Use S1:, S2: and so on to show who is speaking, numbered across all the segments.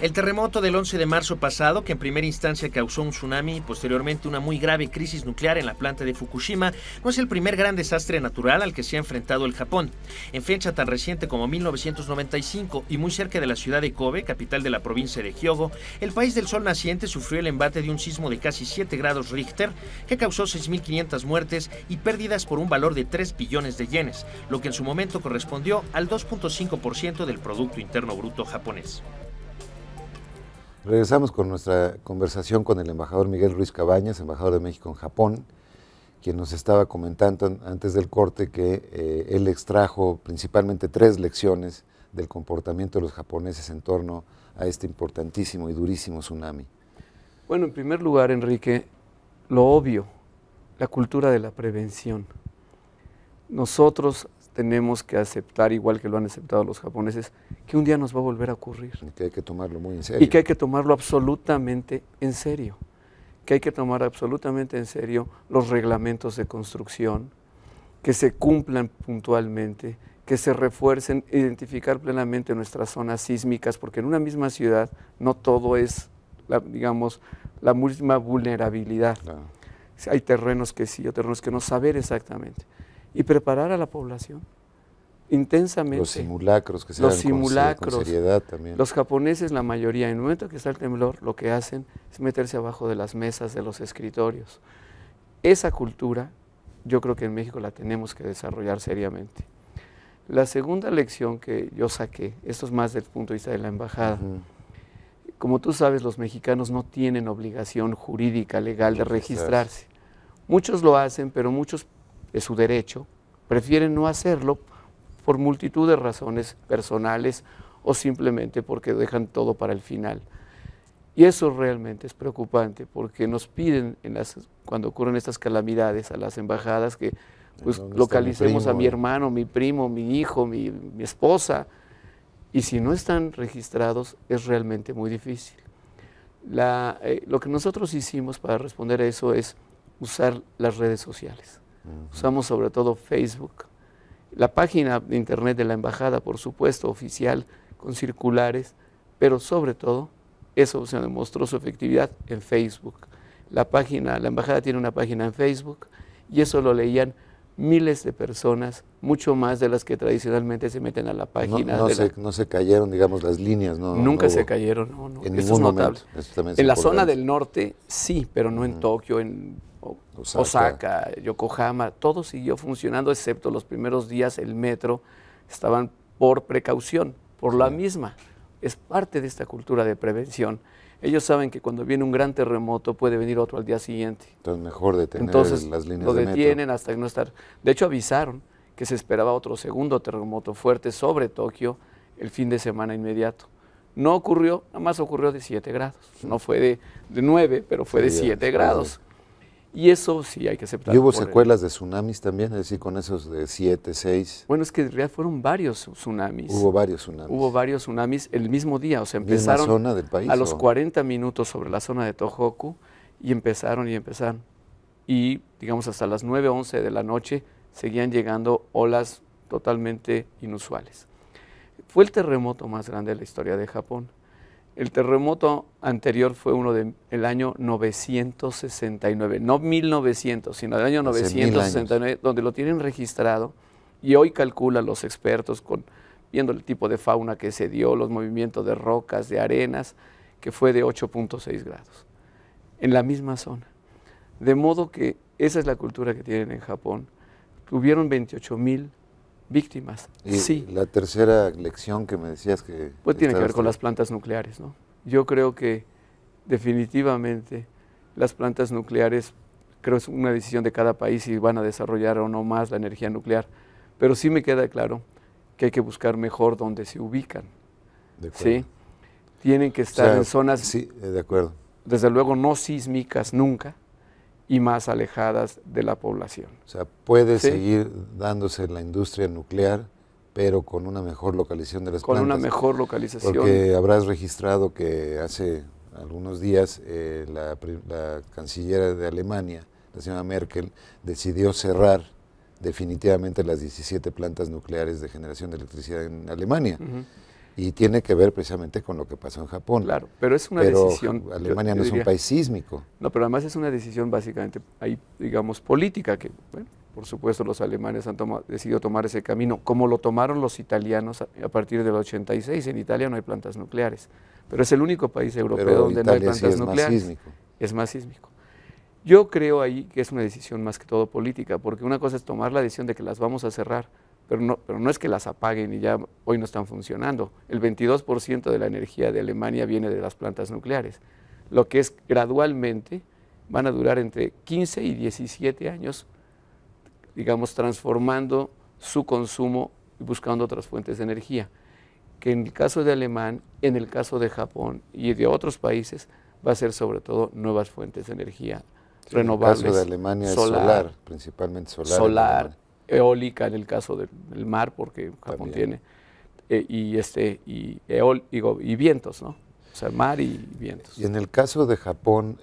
S1: El terremoto del 11 de marzo pasado, que en primera instancia causó un tsunami y posteriormente una muy grave crisis nuclear en la planta de Fukushima, no es el primer gran desastre natural al que se ha enfrentado el Japón. En fecha tan reciente como 1995 y muy cerca de la ciudad de Kobe, capital de la provincia de Hyogo, el país del sol naciente sufrió el embate de un sismo de casi 7 grados Richter que causó 6.500 muertes y pérdidas por un valor de 3 billones de yenes, lo que en su momento correspondió al 2.5% del Producto Interno Bruto japonés.
S2: Regresamos con nuestra conversación con el embajador Miguel Ruiz Cabañas, embajador de México en Japón, quien nos estaba comentando antes del corte que él extrajo principalmente 3 lecciones del comportamiento de los japoneses en torno a este importantísimo y durísimo tsunami.
S3: Bueno, en primer lugar, Enrique, lo obvio, la cultura de la prevención. Nosotros tenemos que aceptar, igual que lo han aceptado los japoneses, que un día nos va a volver a ocurrir.
S2: Y que hay que tomarlo muy en serio.
S3: Y que hay que tomarlo absolutamente en serio. Que hay que tomar absolutamente en serio los reglamentos de construcción, que se cumplan puntualmente, que se refuercen, identificar plenamente nuestras zonas sísmicas, porque en una misma ciudad no todo es, digamos, la misma vulnerabilidad. Claro. Hay terrenos que sí, o terrenos que no, saber exactamente. Y preparar a la población intensamente.
S2: Los simulacros que se hagan con seriedad también.
S3: Los japoneses, la mayoría, en el momento que está el temblor, lo que hacen es meterse abajo de las mesas, de los escritorios. Esa cultura, yo creo que en México la tenemos que desarrollar seriamente. La segunda lección que yo saqué, esto es más desde el punto de vista de la embajada, como tú sabes, los mexicanos no tienen obligación jurídica, legal de registrarse. Muchos lo hacen, pero muchos, es su derecho, prefieren no hacerlo por multitud de razones personales o simplemente porque dejan todo para el final. Y eso realmente es preocupante porque nos piden, cuando ocurren estas calamidades, a las embajadas que pues, localicemos a mi hermano, mi primo, mi hijo, mi esposa, y si no están registrados es realmente muy difícil. Lo que nosotros hicimos para responder a eso es usar las redes sociales. Usamos sobre todo Facebook, la página de internet de la embajada, por supuesto, oficial, con circulares, pero sobre todo, eso se demostró su efectividad en Facebook. La embajada tiene una página en Facebook y eso lo leían miles de personas, mucho más de las que tradicionalmente se meten a la página.
S2: No se cayeron, digamos, las líneas, ¿no?
S3: Nunca se cayeron, no.
S2: En ningún momento.
S3: En la zona del norte, sí, pero no en Tokio, en Osaka, Yokohama, todo siguió funcionando, excepto los primeros días el metro, estaban por precaución, por la misma. Es parte de esta cultura de prevención. Ellos saben que cuando viene un gran terremoto puede venir otro al día siguiente.
S2: Entonces mejor detener las líneas de metro.
S3: Lo detienen hasta no estar. De hecho avisaron que se esperaba otro segundo terremoto fuerte sobre Tokio el fin de semana inmediato. No ocurrió, nada más ocurrió de 7 grados. No fue de 9, pero fue de 7 grados. Y eso sí hay que aceptarlo.
S2: ¿Y hubo secuelas de tsunamis también? Es decir, con esos de 7, 6.
S3: Bueno, es que en realidad fueron varios tsunamis.
S2: Hubo varios tsunamis.
S3: Hubo varios tsunamis el mismo día. O sea, empezaron
S2: zona del país,
S3: a los 40 minutos sobre la zona de Tohoku y empezaron. Y, digamos, hasta las 9, 11 de la noche seguían llegando olas totalmente inusuales. Fue el terremoto más grande de la historia de Japón. El terremoto anterior fue uno del año 969, no 1900, sino del año 969, donde lo tienen registrado y hoy calculan los expertos, viendo el tipo de fauna que se dio, los movimientos de rocas, de arenas, que fue de 8.6 grados, en la misma zona. De modo que esa es la cultura que tienen en Japón. Tuvieron 28,000 víctimas.
S2: Y
S3: sí.
S2: La tercera lección que me decías que...
S3: Pues tiene que ver con las plantas nucleares, ¿no? Yo creo que definitivamente las plantas nucleares, creo que es una decisión de cada país si van a desarrollar o no más la energía nuclear, pero sí me queda claro que hay que buscar mejor dónde se ubican.
S2: De acuerdo.
S3: ¿Sí? Tienen que estar en zonas,
S2: sí, de acuerdo,
S3: desde luego no sísmicas nunca, y más alejadas de la población.
S2: O sea, puede seguir dándose la industria nuclear, pero con una mejor localización de las plantas.
S3: Con una mejor localización.
S2: Porque habrás registrado que hace algunos días la canciller de Alemania, la señora Merkel, decidió cerrar definitivamente las 17 plantas nucleares de generación de electricidad en Alemania. Y tiene que ver precisamente con lo que pasó en Japón.
S3: Claro, pero es una decisión.
S2: Alemania no es un país sísmico.
S3: No, pero además es una decisión básicamente, ahí, digamos, política, que, bueno, por supuesto los alemanes han decidido tomar ese camino, como lo tomaron los italianos a partir del 86. En Italia no hay plantas nucleares, pero es el único país europeo donde no hay plantas nucleares.
S2: Más sísmico.
S3: Es más sísmico. Yo creo ahí que es una decisión más que todo política, porque una cosa es tomar la decisión de que las vamos a cerrar, pero no es que las apaguen y ya hoy no están funcionando. El 22% de la energía de Alemania viene de las plantas nucleares, lo que es gradualmente van a durar entre 15 y 17 años, digamos, transformando su consumo y buscando otras fuentes de energía, que en el caso de Alemania, en el caso de Japón y de otros países, va a ser sobre todo nuevas fuentes de energía renovables.
S2: En el caso de Alemania es solar, principalmente solar.
S3: Solar, eólica en el caso del mar, porque Japón tiene, y vientos, ¿no? O sea, mar y vientos.
S2: Y en el caso de Japón,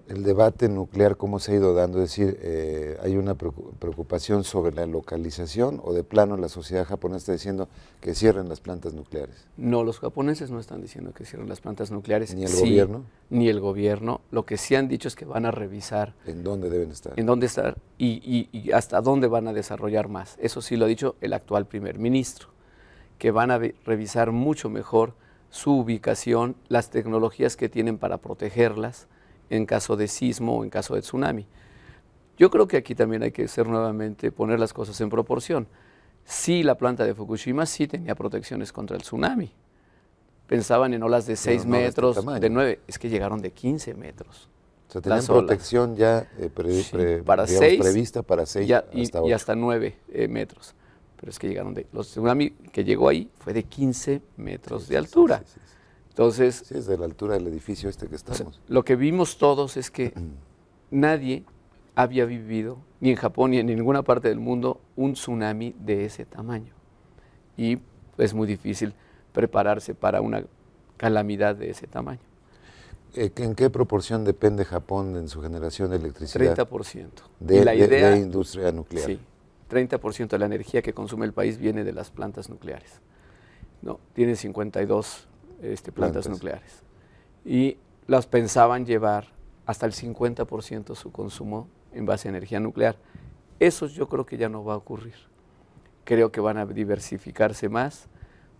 S2: el debate nuclear, ¿cómo se ha ido dando? Es decir, ¿hay una preocupación sobre la localización o de plano la sociedad japonesa está diciendo que cierren las plantas nucleares?
S3: No, los japoneses no están diciendo que cierren las plantas nucleares.
S2: ¿Ni el gobierno?
S3: Ni el gobierno. Lo que sí han dicho es que van a revisar.
S2: ¿En dónde deben estar?
S3: En dónde estar y hasta dónde van a desarrollar más. Eso sí lo ha dicho el actual primer ministro, que van a revisar mucho mejor su ubicación, las tecnologías que tienen para protegerlas en caso de sismo o en caso de tsunami. Yo creo que aquí también hay que poner las cosas en proporción. Sí, la planta de Fukushima sí tenía protecciones contra el tsunami. Pensaban en olas de 6 metros, de 9, es que llegaron de 15 metros.
S2: O sea, tenían protección ya prevista para 6 hasta 8.
S3: Y hasta 9 metros. Pero es que llegaron los tsunami que llegó ahí fue de 15 metros de altura.
S2: Sí.
S3: Entonces,
S2: sí, es de la altura del edificio que estamos.
S3: O sea, lo que vimos todos es que nadie había vivido, ni en Japón ni en ninguna parte del mundo, un tsunami de ese tamaño. Y es muy difícil prepararse para una calamidad de ese tamaño.
S2: ¿En qué proporción depende Japón en su generación de electricidad?
S3: 30%. De
S2: industria nuclear.
S3: Sí, 30% de la energía que consume el país viene de las plantas nucleares. No, tiene 52 plantas nucleares. Y las pensaban llevar hasta el 50% su consumo en base a energía nuclear. Eso yo creo que ya no va a ocurrir. Creo que van a diversificarse más,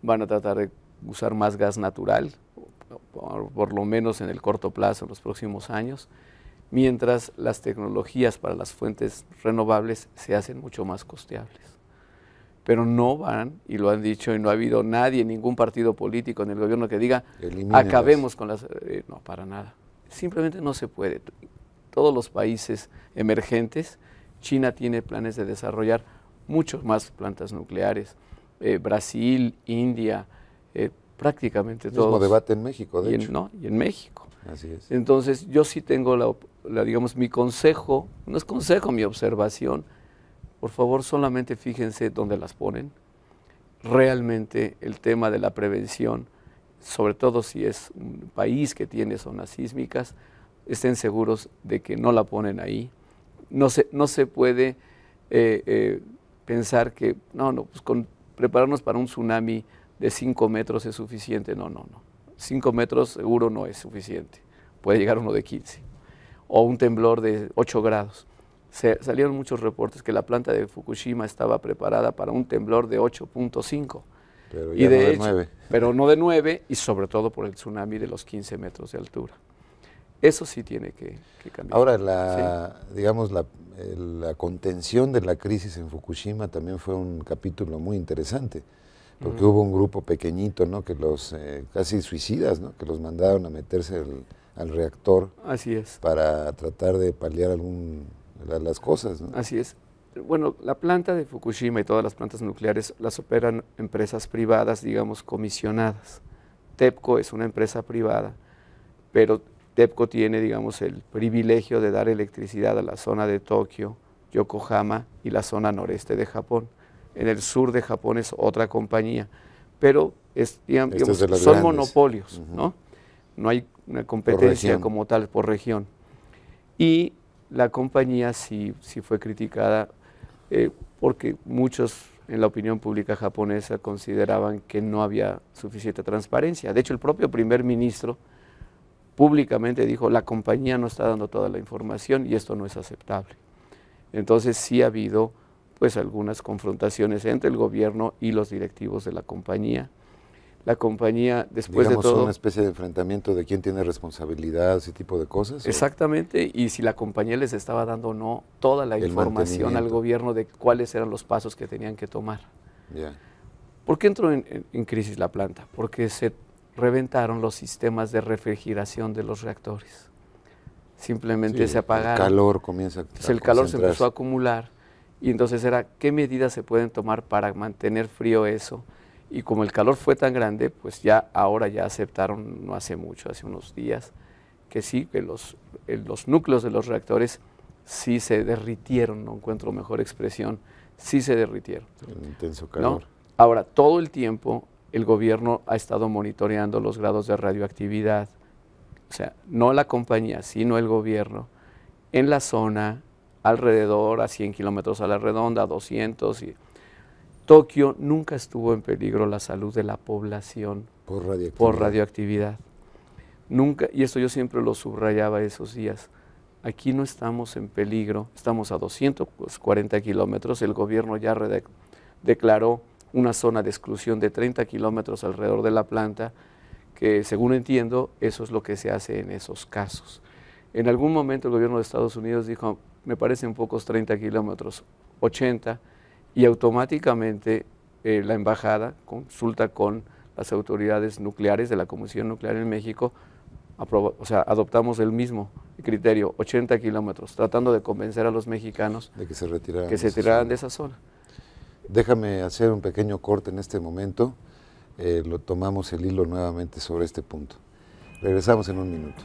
S3: van a tratar de usar más gas natural, por lo menos en el corto plazo, en los próximos años, mientras las tecnologías para las fuentes renovables se hacen mucho más costeables. Pero no van, y lo han dicho, y no ha habido nadie, ningún partido político en el gobierno que diga, acabemos con las... no, para nada. Simplemente no se puede. Todos los países emergentes, China tiene planes de desarrollar muchas más plantas nucleares, Brasil, India, prácticamente todos.
S2: El mismo debate en México, de hecho.
S3: Y en México.
S2: Así es.
S3: Entonces, yo sí tengo digamos, mi consejo, no es consejo, mi observación. Por favor, solamente fíjense dónde las ponen. Realmente el tema de la prevención, sobre todo si es un país que tiene zonas sísmicas, estén seguros de que no la ponen ahí. No se puede pensar que, pues con prepararnos para un tsunami de 5 metros es suficiente. No. 5 metros seguro no es suficiente. Puede llegar uno de 15. O un temblor de 8 grados. Salieron muchos reportes que la planta de Fukushima estaba preparada para un temblor de 8.5.
S2: Pero ya no de 9.
S3: Pero no de 9, y sobre todo por el tsunami de los 15 metros de altura. Eso sí tiene que cambiar.
S2: Ahora, digamos, la contención de la crisis en Fukushima también fue un capítulo muy interesante, porque hubo un grupo pequeñito, ¿no?, que los casi suicidas, ¿no?, que los mandaron a meterse al reactor.
S3: Así es.
S2: Para tratar de paliar las cosas, ¿no?
S3: Así es. Bueno, la planta de Fukushima y todas las plantas nucleares las operan empresas privadas, digamos, comisionadas. TEPCO es una empresa privada, pero TEPCO tiene, digamos, el privilegio de dar electricidad a la zona de Tokio, Yokohama y la zona noreste de Japón. En el sur de Japón es otra compañía, pero digamos, son monopolios, ¿no? No hay una competencia como tal por región. Y la compañía sí fue criticada porque muchos en la opinión pública japonesa consideraban que no había suficiente transparencia. De hecho, el propio primer ministro públicamente dijo, la compañía no está dando toda la información y esto no es aceptable. Entonces sí ha habido pues algunas confrontaciones entre el gobierno y los directivos de la compañía. La compañía, después
S2: Digamos,
S3: de todo...
S2: una especie de enfrentamiento de quién tiene responsabilidad, ese tipo de cosas.
S3: Exactamente, y si la compañía les estaba dando o no toda la información al gobierno de cuáles eran los pasos que tenían que tomar.
S2: Yeah.
S3: ¿Por qué entró en crisis la planta? Porque se reventaron los sistemas de refrigeración de los reactores. Simplemente se apagaron.
S2: El calor comienza a
S3: entonces el calor se empezó a acumular y entonces era qué medidas se pueden tomar para mantener frío eso. Y como el calor fue tan grande, pues ya ahora ya aceptaron, no hace mucho, hace unos días, que sí, que los núcleos de los reactores sí se derritieron, no encuentro mejor expresión, sí se derritieron.
S2: El intenso calor.
S3: ¿No? Ahora, todo el tiempo el gobierno ha estado monitoreando los grados de radioactividad, o sea, no la compañía, sino el gobierno, en la zona, alrededor, a 100 kilómetros a la redonda, a 200. Tokio nunca estuvo en peligro la salud de la población por radioactividad. Nunca, y esto yo siempre lo subrayaba esos días. Aquí no estamos en peligro, estamos a 240 kilómetros, el gobierno ya declaró una zona de exclusión de 30 kilómetros alrededor de la planta, que según entiendo, eso es lo que se hace en esos casos. En algún momento el gobierno de Estados Unidos dijo, me parecen pocos 30 kilómetros, 80, y automáticamente la embajada consulta con las autoridades nucleares de la Comisión Nuclear en México, adoptamos el mismo criterio, 80 kilómetros, tratando de convencer a los mexicanos
S2: de que se retiraran,
S3: de esa zona.
S2: Déjame hacer un pequeño corte en este momento, lo tomamos el hilo nuevamente sobre este punto. Regresamos en un minuto.